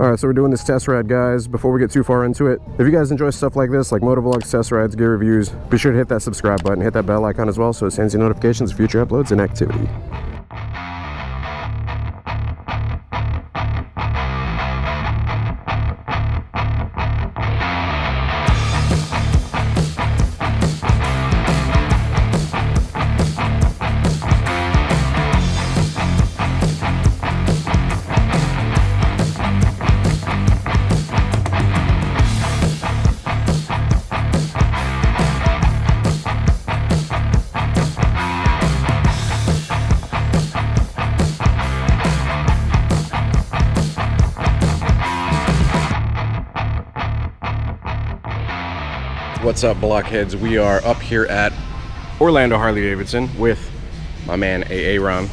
Alright, so we're doing this test ride, guys. Before we get too far into it, if you guys enjoy stuff like this, like motovlogs, test rides, gear reviews, be sure to hit that subscribe button, hit that bell icon as well so it sends you notifications of future uploads and activity. What's up, Blockheads? We are up here at Orlando Harley-Davidson with my man Aaron.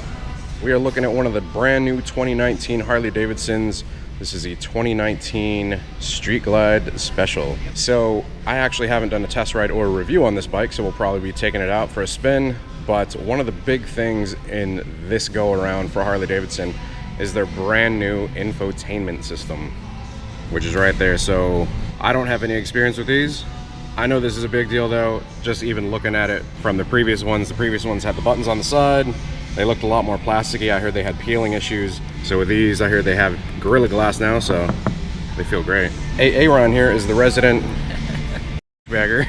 We are looking at one of the brand new 2019 Harley-Davidsons. This is a 2019 Street Glide Special. So I actually haven't done a test ride or a review on this bike, so we'll probably be taking it out for a spin. But one of the big things in this go around for Harley-Davidson is their brand new infotainment system, which is right there. So I don't have any experience with these. I know this is a big deal though, just even looking at it from the previous ones. The previous ones had the buttons on the side. They looked a lot more plasticky. I heard they had peeling issues. So with these, I heard they have Gorilla Glass now, so they feel great. Aaron here is the resident bagger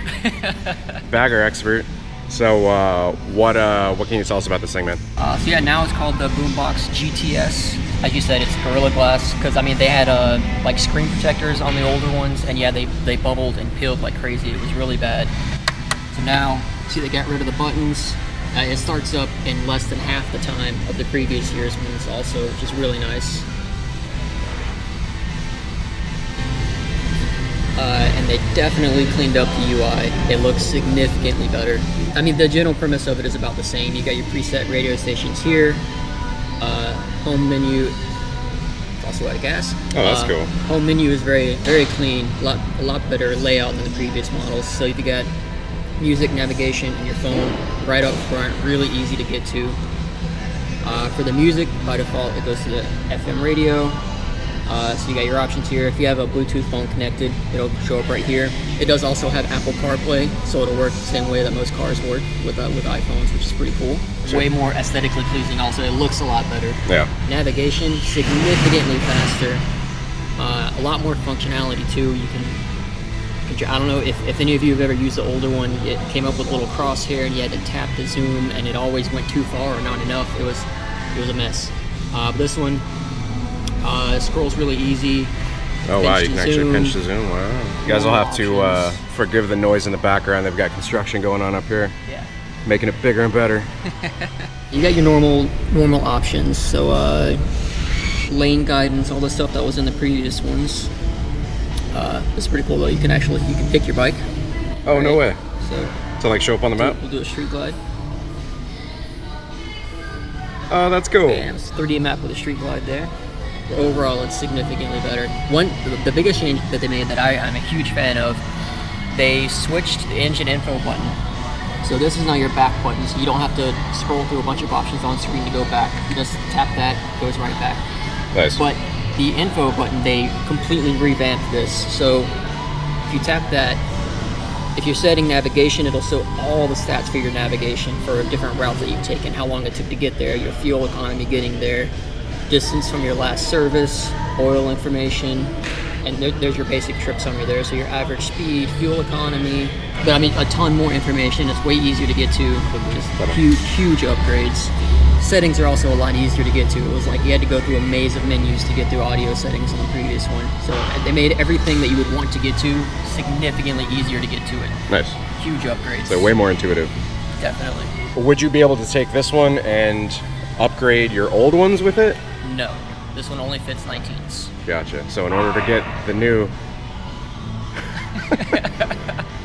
expert. So what can you tell us about this thing, man? So yeah, now it's called the Boom Box GTS. Like you said, it's Gorilla Glass, because I mean they had like screen protectors on the older ones, and yeah, they bubbled and peeled like crazy. It was really bad. So now, see, they got rid of the buttons. It starts up in less than half the time of the previous year's ones also, which is really nice. And they definitely cleaned up the UI. It looks significantly better. I mean, the general premise of it is about the same. You got your preset radio stations here. Home menu, it's also out of gas. Oh, that's cool. Home menu is very, very clean. A lot better layout than the previous models. So you got music, navigation, and your phone right up front. Really easy to get to. For the music, by default, it goes to the FM radio. So you got your options here. If you have a Bluetooth phone connected, it'll show up right here. It does also have Apple CarPlay, so it'll work the same way that most cars work with iPhones, which is pretty cool. Way more aesthetically pleasing also. It looks a lot better. Yeah. Navigation, significantly faster. A lot more functionality too. You can I don't know if any of you have ever used the older one. It came up with a little crosshair and you had to tap to zoom, and it always went too far or not enough. It was a mess. But this one, scrolls really easy. Oh wow, you can actually pinch to zoom. Wow. You guys will have to forgive the noise in the background. They've got construction going on up here. Yeah. Making it bigger and better. You got your normal options. So lane guidance, all the stuff that was in the previous ones. It's pretty cool though. You can pick your bike. Oh, right? No way. So to like show up on the map? We'll do a street glide. Oh, that's cool. And it's a 3D map with a street glide there. Overall, it's significantly better. The biggest change that they made that I'm a huge fan of, they switched the engine info button. So this is now your back button, so you don't have to scroll through a bunch of options on screen to go back. You just tap that, it goes right back. Nice. But the info button, they completely revamped this. So if you tap that, if you're setting navigation, it'll show all the stats for your navigation for different routes that you've taken, how long it took to get there, your fuel economy getting there, distance from your last service, oil information, and there's your basic trip summary there. So your average speed, fuel economy, but I mean a ton more information. It's way easier to get to. Just huge upgrades. Settings are also a lot easier to get to. It was like you had to go through a maze of menus to get through audio settings on the previous one. So they made everything that you would want to get to significantly easier to get to it. Nice. Huge upgrades. So way more intuitive. Definitely. Would you be able to take this one and upgrade your old ones with it? No. This one only fits 19s. Gotcha. So in order to get the new...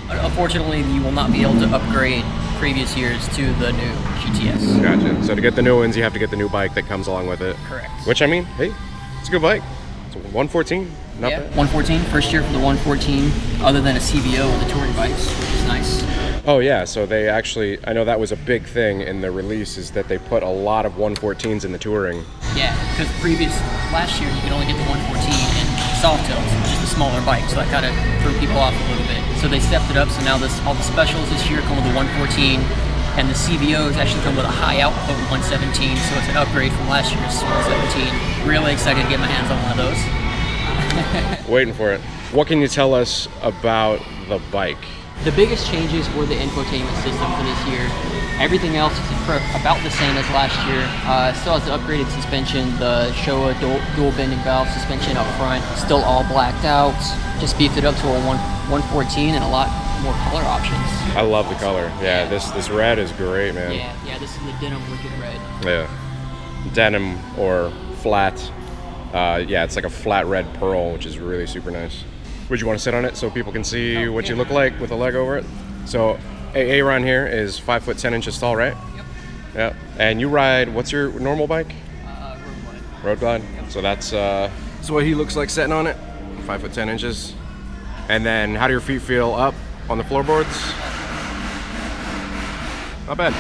Unfortunately, you will not be able to upgrade previous years to the new GTS. Gotcha. So to get the new ones, you have to get the new bike that comes along with it. Correct. Which, I mean, hey, it's a good bike. It's a 114. Not yeah, bad. 114. First year for the 114, other than a CVO with the touring bikes, which is nice. Oh yeah, so they actually, I know that was a big thing in the release, is that they put a lot of 114s in the touring. Yeah, because last year you could only get the 114 and soft tails, just a smaller bike, so that kind of threw people off a little bit. So they stepped it up, so now all the specials this year come with a 114, and the CVOs actually come with a high output 117, so it's an upgrade from last year's 117. Really excited to get my hands on one of those. Waiting for it. What can you tell us about the bike? The biggest changes were the infotainment system for this year. Everything else is about the same as last year. Still has the upgraded suspension, the Showa dual bending valve suspension up front, still all blacked out. Just beefed it up to a 114 and a lot more color options. I love the color. Yeah, this red is great, man. Yeah, this is the denim wicked red. Yeah, denim or flat. Yeah, it's like a flat red pearl, which is really super nice. Would you want to sit on it so people can see what you look like with a leg over it? So Aaron here is 5 foot 10 inches tall, right? Yep. Yeah. And you ride, what's your normal bike? Road Glide. Yep. So that's what he looks like sitting on it. 5 foot 10 inches. And then how do your feet feel up on the floorboards? Not bad.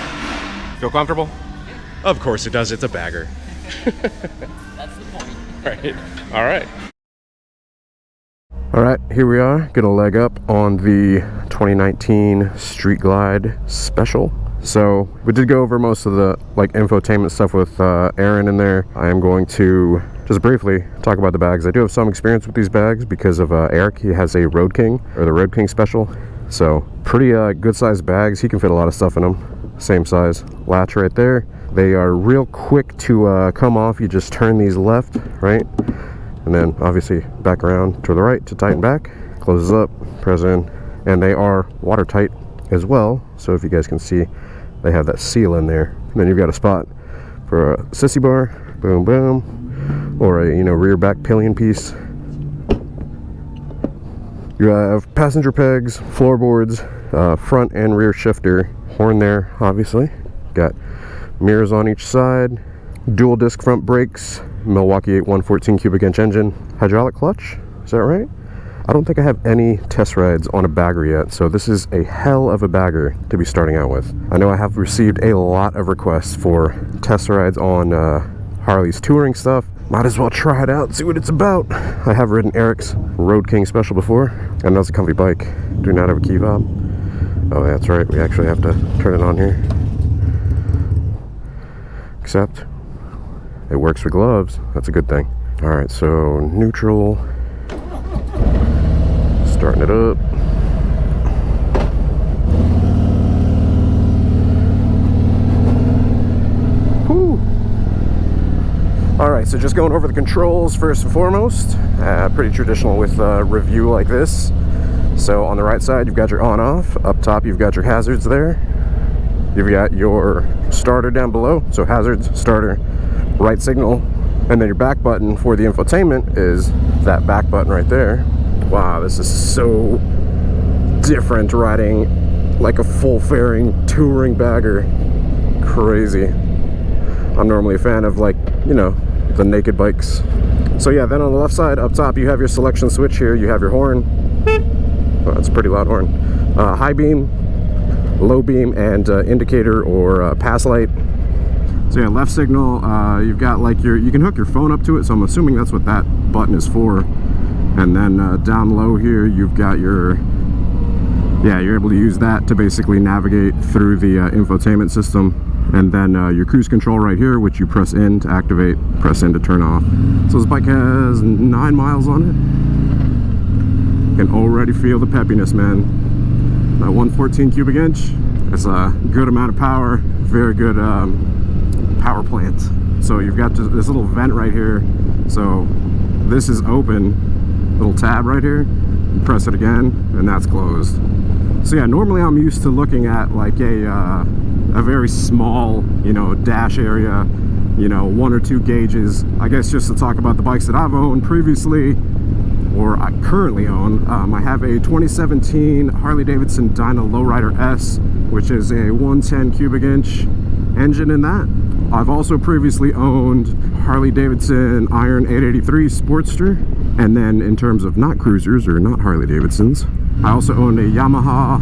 Feel comfortable? Yeah. Of course it does. It's a bagger. That's the point. Right. All right. All right, here we are, gonna leg up on the 2019 Street Glide Special. So we did go over most of the infotainment stuff with Aaron in there. I am going to just briefly talk about the bags. I do have some experience with these bags because of Eric. He has a Road King, or the Road King Special. So pretty good sized bags. He can fit a lot of stuff in them. Same size latch right there. They are real quick to come off. You just turn these left, right? And then obviously back around to the right to tighten back, closes up, press in, and they are watertight as well. So if you guys can see, they have that seal in there. And then you've got a spot for a sissy bar, boom, boom, or a rear back pillion piece. You have passenger pegs, floorboards, front and rear shifter, horn there, obviously. Got mirrors on each side, dual disc front brakes, Milwaukee 114 cubic inch engine, hydraulic clutch, is that right? I don't think I have any test rides on a bagger yet, so this is a hell of a bagger to be starting out with. I know I have received a lot of requests for test rides on Harley's touring stuff. Might as well try it out, see what it's about. I have ridden Eric's Road King Special before, and that's a comfy bike. Do not have a key fob. Oh, that's right, we actually have to turn it on here. Except it works for gloves. That's a good thing. All right, so neutral. Starting it up. Whew. All right, so just going over the controls first and foremost. Pretty traditional with a review like this. So on the right side, you've got your on-off. Up top, you've got your hazards there. You've got your starter down below. So hazards, starter, right signal, and then your back button for the infotainment is that back button right there. Wow, this is so different riding like a full fairing touring bagger. Crazy. I'm normally a fan of the naked bikes. So yeah, then on the left side up top you have your selection switch here. You have your horn. Oh, that's a pretty loud horn. High beam, low beam, and indicator or pass light. So yeah, left signal, you've got you can hook your phone up to it, so I'm assuming that's what that button is for. And then down low here, you've got you're able to use that to basically navigate through the infotainment system. And then your cruise control right here, which you press in to activate, press in to turn off. So this bike has 9 miles on it. You can already feel the peppiness, man. That 114 cubic inch, it's a good amount of power, very good power plant. So you've got this little vent right here. So this is open, little tab right here. Press it again, and that's closed. So yeah, normally I'm used to looking at a very small, dash area, 1 or 2 gauges. I guess just to talk about the bikes that I've owned previously, or I currently own, I have a 2017 Harley-Davidson Dyna Lowrider S, which is a 110 cubic inch engine in that. I've also previously owned Harley-Davidson Iron 883 Sportster, and then in terms of not cruisers or not Harley-Davidsons, I also own a Yamaha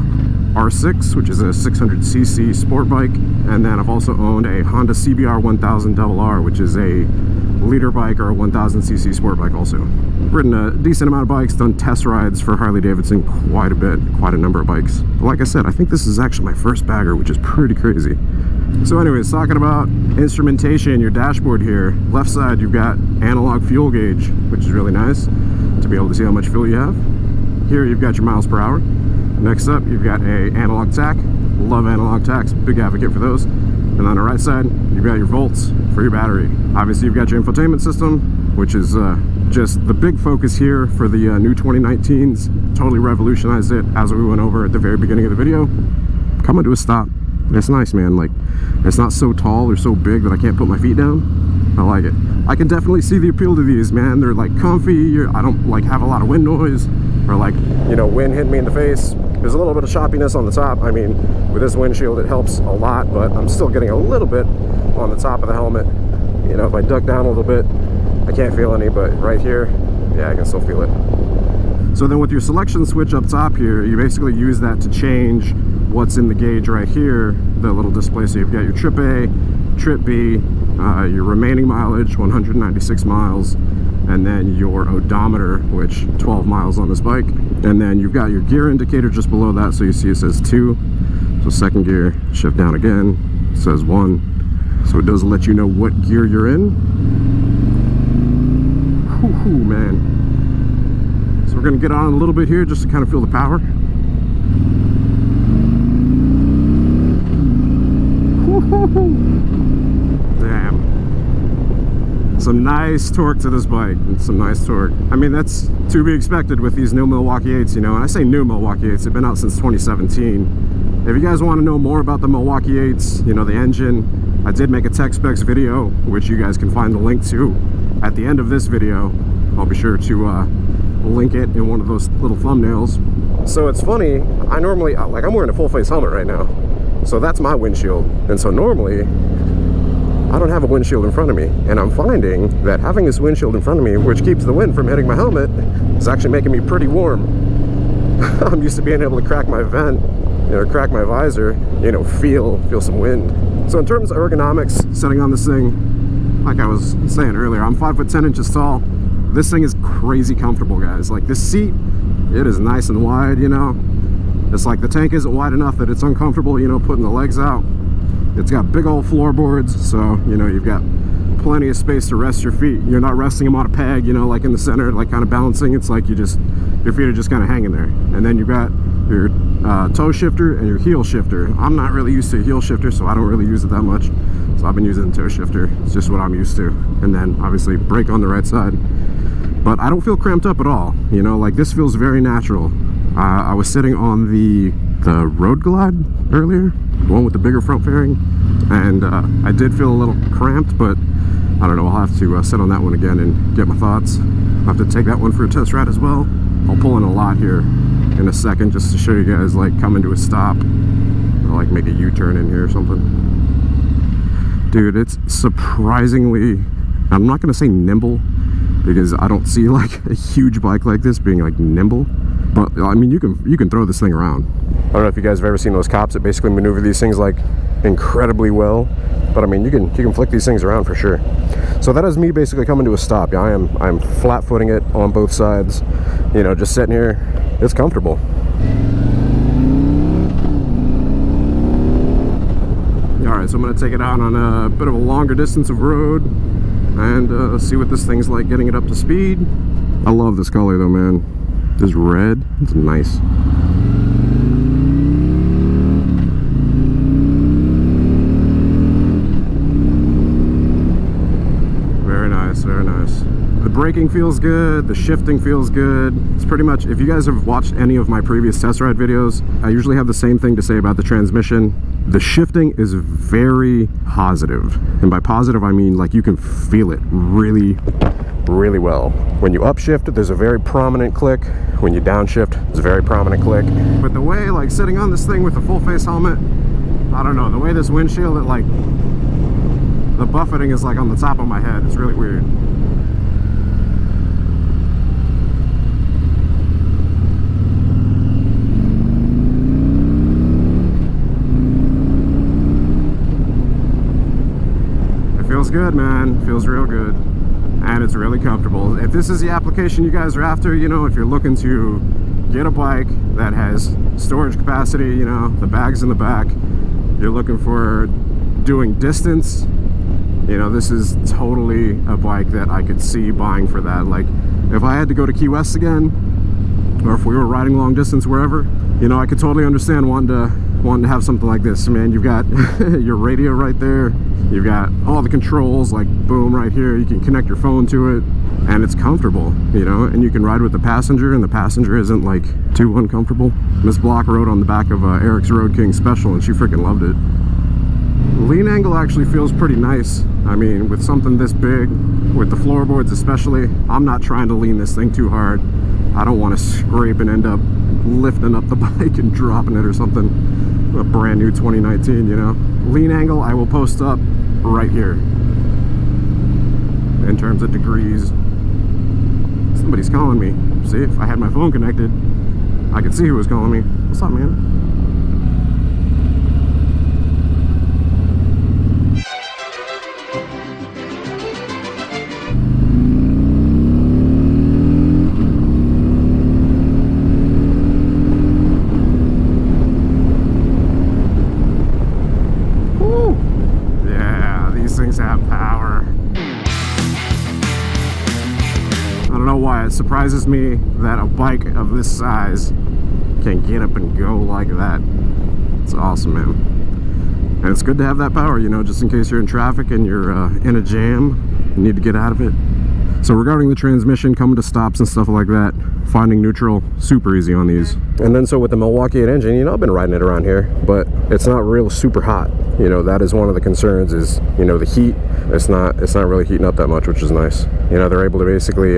R6, which is a 600cc sport bike, and then I've also owned a Honda CBR 1000RR, which is a liter bike or a 1000cc sport bike also. ridden a decent amount of bikes, done test rides for Harley-Davidson quite a bit, quite a number of bikes. But like I said, I think this is actually my first bagger, which is pretty crazy. So anyways, talking about instrumentation, your dashboard here, left side you've got analog fuel gauge, which is really nice to be able to see how much fuel you have. Here you've got your miles per hour. Next up, you've got a analog tach. Love analog tachs, big advocate for those. And on the right side, you've got your volts for your battery. Obviously, you've got your infotainment system, which is just the big focus here for the new 2019s. Totally revolutionized it, as we went over at the very beginning of the video. Coming to a stop. It's nice, man. Like, it's not so tall or so big that I can't put my feet down. I like it. I can definitely see the appeal to these, man. They're like comfy. I don't like have a lot of wind noise or like, you know, wind hitting me in the face. There's a little bit of choppiness on the top. I mean, with this windshield it helps a lot, but I'm still getting a little bit on the top of the helmet. You know, if I duck down a little bit, I can't feel any, but right here, yeah, I can still feel it. So then with your selection switch up top here, you basically use that to change what's in the gauge right here, the little display. So you've got your trip A, trip B, your remaining mileage, 196 miles, and then your odometer, which 12 miles on this bike. And then you've got your gear indicator just below that, so you see it says 2. So second gear, shift down again, it says 1. So it does let you know what gear you're in. Whoo, man. So we're gonna get on a little bit here just to kind of feel the power. Damn. Some nice torque to this bike, and some nice torque. I mean, that's to be expected with these new Milwaukee 8s, you know, and I say new Milwaukee 8s, they've been out since 2017. If you guys want to know more about the Milwaukee 8s, you know, the engine, I did make a tech specs video, which you guys can find the link to at the end of this video. I'll be sure to link it in one of those little thumbnails. So it's funny, I normally, like, I'm wearing a full face helmet right now, so that's my windshield, and so normally I don't have a windshield in front of me, and I'm finding that having this windshield in front of me, which keeps the wind from hitting my helmet, is actually making me pretty warm. I'm used to being able to crack my vent, you know, crack my visor, you know, feel some wind. So in terms of ergonomics, sitting on this thing, like I was saying earlier, I'm 5'10" tall. This thing is crazy comfortable, guys. Like, this seat, it is nice and wide, you know. It's like the tank isn't wide enough that it's uncomfortable, you know, putting the legs out. It's got big old floorboards, so, you know, you've got plenty of space to rest your feet. You're not resting them on a peg, you know, like in the center, like kind of balancing. It's like your feet are just kind of hanging there. And then you've got your toe shifter and your heel shifter. I'm not really used to a heel shifter, so I don't really use it that much. So I've been using the toe shifter. It's just what I'm used to. And then obviously brake on the right side. But I don't feel cramped up at all. You know, like, this feels very natural. I was sitting on the Road Glide earlier, the one with the bigger front fairing, and I did feel a little cramped, but I don't know, I'll have to sit on that one again and get my thoughts. I'll have to take that one for a test ride as well. I'll pull in a lot here in a second just to show you guys, like, coming to a stop, or like make a U-turn in here or something. Dude, it's surprisingly, I'm not gonna say nimble, because I don't see like a huge bike like this being like nimble, but I mean, you can throw this thing around. I don't know if you guys have ever seen those cops that basically maneuver these things like incredibly well, but I mean, you can flick these things around for sure. So that is me basically coming to a stop. Yeah, I'm flat footing it on both sides, you know, just sitting here. It's comfortable. All right, so I'm gonna take it out on a bit of a longer distance of road and see what this thing's like getting it up to speed. I love this color though, man. This red, it's nice. Very nice, very nice. The braking feels good, the shifting feels good. It's pretty much, if you guys have watched any of my previous test ride videos, I usually have the same thing to say about the transmission. The shifting is very positive, and by positive I mean like you can feel it really well. When you upshift, there's a very prominent click. When you downshift, there's a very prominent click. But the way, like, sitting on this thing with a full face helmet, I don't know, the way this windshield, it, like, the buffeting is like on the top of my head. It's really weird. Feels good, man. Feels real good. and it's really comfortable. If this is the application you guys are after, you know, if you're looking to get a bike that has storage capacity, you know, the bags in the back, you're looking for doing distance, you know, this is totally a bike that I could see buying for that. Like, if I had to go to Key West again, or if we were riding long distance wherever, you know, I could totally understand wanting to have something like this. Man, you've got your radio right there, you've got all the controls, like boom right here, you can connect your phone to it, and it's comfortable, you know, and you can ride with the passenger, and the passenger isn't like too uncomfortable. Miss Block rode on the back of Eric's Road King Special, and she freaking loved it. Lean angle actually feels pretty nice. I mean, with something this big, with the floorboards especially, I'm not trying to lean this thing too hard. I don't want to scrape and end up lifting up the bike and dropping it or something. A brand new 2019, you know. Lean angle, I will post up right here. In terms of degrees. Somebody's calling me. See, if I had my phone connected, I could see who was calling me. What's up, man? It surprises me that a bike of this size can get up and go like that. It's awesome, man. And it's good to have that power, you know, just in case you're in traffic and you're in a jam, you need to get out of it. So regarding the transmission, coming to stops and stuff like that, finding neutral, super easy on these. And then so with the Milwaukee engine, you know, I've been riding it around here, but it's not real super hot. You know, that is one of the concerns is, you know, the heat. It's not really heating up that much, which is nice. You know, they're able to basically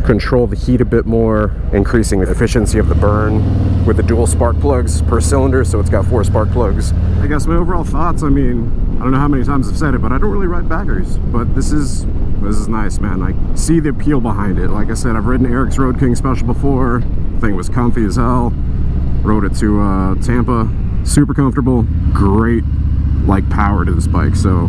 control the heat a bit more, increasing the efficiency of the burn with the dual spark plugs per cylinder, so it's got 4 spark plugs. I guess my overall thoughts, I mean, I don't know how many times I've said it, but I don't really ride baggers, but this is nice, man. I see the appeal behind it. Like I said, I've ridden Eric's Road King Special before. The thing was comfy as hell. Rode it to Tampa, super comfortable, great like power to this bike. So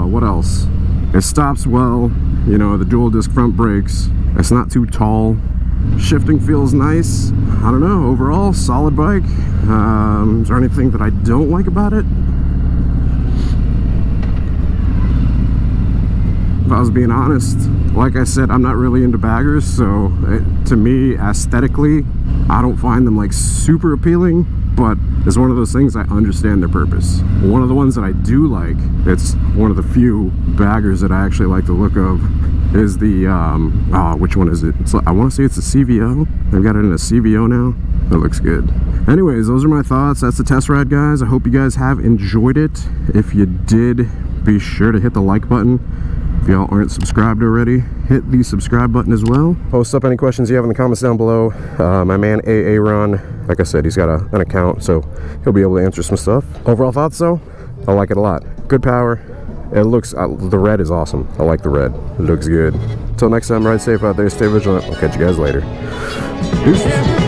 what else? It stops well, you know, the dual disc front brakes. It's not too tall. Shifting feels nice. I don't know, overall solid bike. Is there anything that I don't like about it? If I was being honest, like I said, I'm not really into baggers, so to me, aesthetically, I don't find them like super appealing, but it's one of those things I understand their purpose. One of the ones that I do like, it's one of the few baggers that I actually like the look of, is the, which one is it? I want to say it's a CVO. They've got it in a CVO now. That looks good. Anyways, those are my thoughts. That's the test ride, guys. I hope you guys have enjoyed it. If you did, be sure to hit the like button. If y'all aren't subscribed already, hit the subscribe button as well. Post up any questions you have in the comments down below. My man Ron, like I said, he's got an account, so he'll be able to answer some stuff. Overall thoughts though, I like it a lot. Good power. It looks, the red is awesome. I like the red. It looks good. Until next time, ride safe out there, stay vigilant. I'll catch you guys later. Deuces.